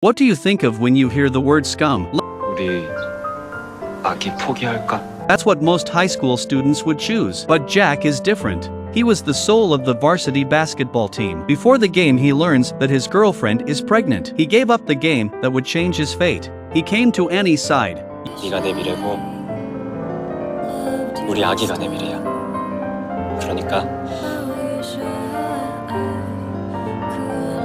What do you think of when you hear the word scum? 우리 아기 포기할까? That's what most high school students would choose. But Jack is different. He was the soul of the varsity basketball team. Before the game, he learns that his girlfriend is pregnant. He gave up the game that would change his fate. He came to Annie's side. 네가 내 미래고 우리 아기가 내 미래야. 그러니까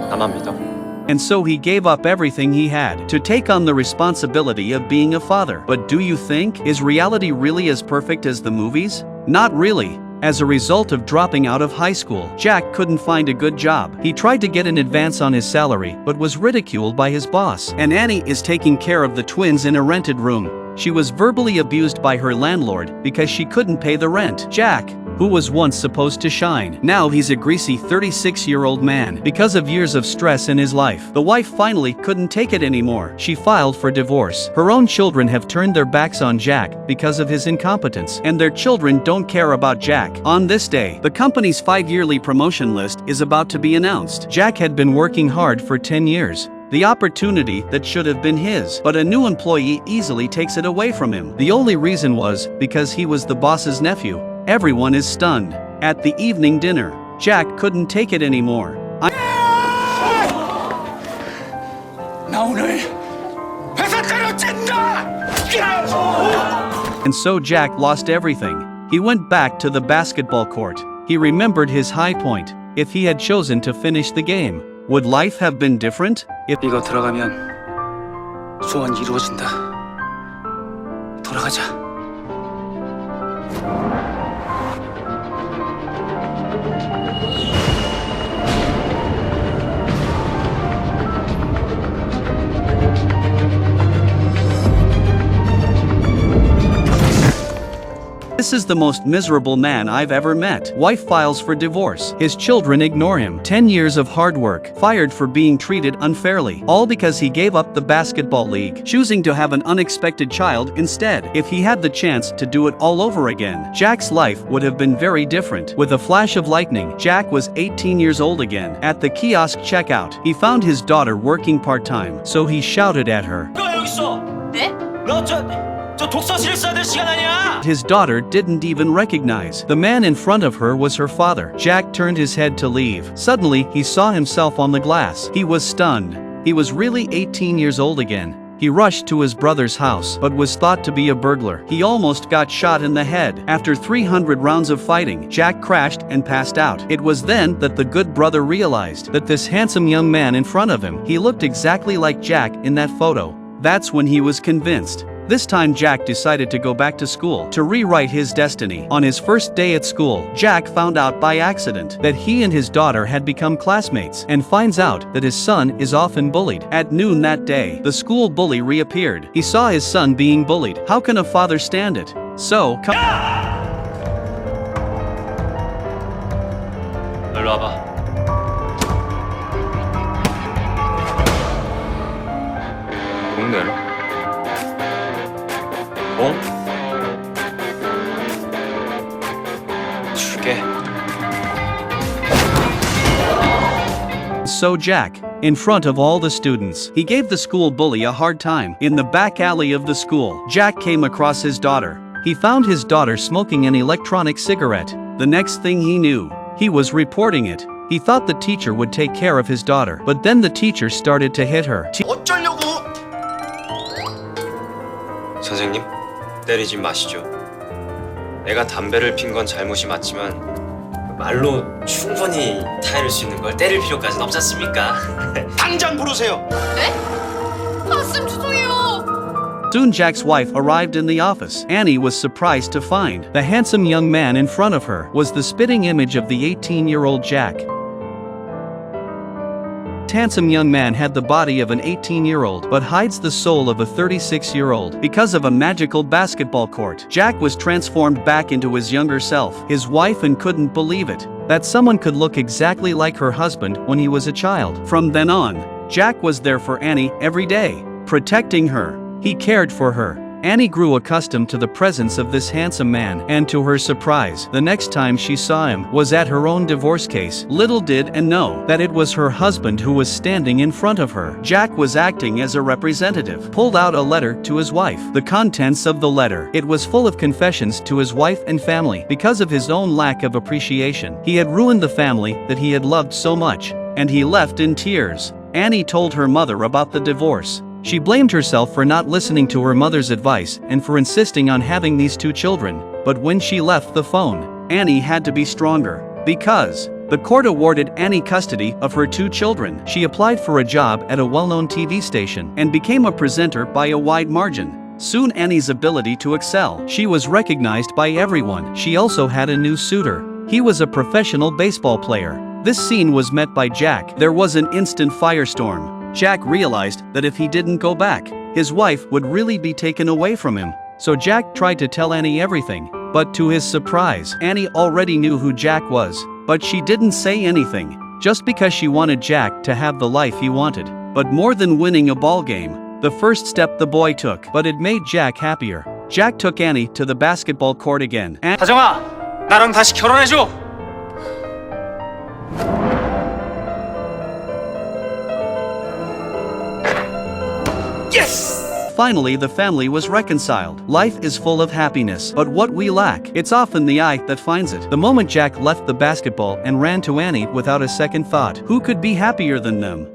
나만 믿어. And so he gave up everything he had to take on the responsibility of being a father. But do you think, is reality really as perfect as the movies? Not really. As a result of dropping out of high school, Jack couldn't find a good job. He tried to get an advance on his salary, but was ridiculed by his boss. And Annie is taking care of the twins in a rented room. She was verbally abused by her landlord because she couldn't pay the rent. Jack, who was once supposed to shine, now he's a greasy 36-year-old man because of years of stress in his life. The wife finally couldn't take it anymore. She filed for divorce. Her own children have turned their backs on Jack because of his incompetence, and their children don't care about Jack. On this day, the company's 5-yearly promotion list is about to be announced. Jack had been working hard for 10 years. The opportunity that should have been his, but a new employee easily takes it away from him. The only reason was because he was the boss's nephew. Everyone is stunned. At the evening dinner, Jack couldn't take it anymore. And so Jack lost everything. He went back to the basketball court. He remembered his high point. If he had chosen to finish the game, would life have been different? 이거 들어가면 소원 이루어진다. 돌아가자. This is the most miserable man I've ever met. Wife files for divorce. His children ignore him. 10 years of hard work. Fired for being treated unfairly. All because he gave up the basketball league, choosing to have an unexpected child instead. If he had the chance to do it all over again, Jack's life would have been very different. With a flash of lightning, Jack was 18 years old again. At the kiosk checkout, he found his daughter working part-time, so he shouted at her. His daughter didn't even recognize. The man in front of her was her father. Jack turned his head to leave. Suddenly, he saw himself on the glass. He was stunned. He was really 18 years old again. He rushed to his brother's house, but was thought to be a burglar. He almost got shot in the head. After 300 rounds of fighting, Jack crashed and passed out. It was then that the good brother realized that this handsome young man in front of him, he looked exactly like Jack in that photo. That's when he was convinced. This time Jack decided to go back to school to rewrite his destiny. On his first day at school, Jack found out by accident that he and his daughter had become classmates and finds out that his son is often bullied. At noon that day, the school bully reappeared. He saw his son being bullied. How can a father stand it? So, 일로 와봐. 뭔데? So Jack, in front of all the students, he gave the school bully a hard time. In the back alley of the school, Jack came across his daughter. He found his daughter smoking an electronic cigarette. The next thing he knew, he was reporting it. He thought the teacher would take care of his daughter, but then the teacher started to hit her. 선생님, 때리지 마시죠. 내가 담배를 핀 건 잘못이 맞지만 말로 충분히 타이를 수 있는 걸 때릴 필요까지는 없지 않습니까? 당장 부르세요. 네? 아, 쌤 죄송해요. Soon Jack's wife arrived in the office. Annie was surprised to find the handsome young man in front of her was the spitting image of the 18-year-old Jack. The handsome young man had the body of an 18-year-old but hides the soul of a 36-year-old. Because of a magical basketball court, Jack was transformed back into his younger self. His wife and couldn't believe it, that someone could look exactly like her husband when he was a child. From then on, Jack was there for Annie every day, protecting her. He cared for her. Annie grew accustomed to the presence of this handsome man, and to her surprise, the next time she saw him was at her own divorce case. Little did Annie know that it was her husband who was standing in front of her. Jack was acting as a representative, pulled out a letter to his wife. The contents of the letter, it was full of confessions to his wife and family. Because of his own lack of appreciation, he had ruined the family that he had loved so much, and he left in tears. Annie told her mother about the divorce. She blamed herself for not listening to her mother's advice and for insisting on having these 2 children. But when she left the phone, Annie had to be stronger, because the court awarded Annie custody of her 2 children. She applied for a job at a well-known TV station and became a presenter by a wide margin. Soon Annie's ability to excel. She was recognized by everyone. She also had a new suitor. He was a professional baseball player. This scene was met by Jack. There was an instant firestorm. Jack realized that if he didn't go back, his wife would really be taken away from him. So Jack tried to tell Annie everything, but to his surprise, Annie already knew who Jack was. But she didn't say anything, just because she wanted Jack to have the life he wanted. But more than winning a ball game, the first step the boy took, but it made Jack happier. Jack took Annie to the basketball court again. 다정아, 나랑 다시 결혼해줘. Yes! Finally, the family was reconciled. Life is full of happiness, but what we lack, it's often the eye that finds it. The moment Jack left the basketball and ran to Annie without a second thought, who could be happier than them?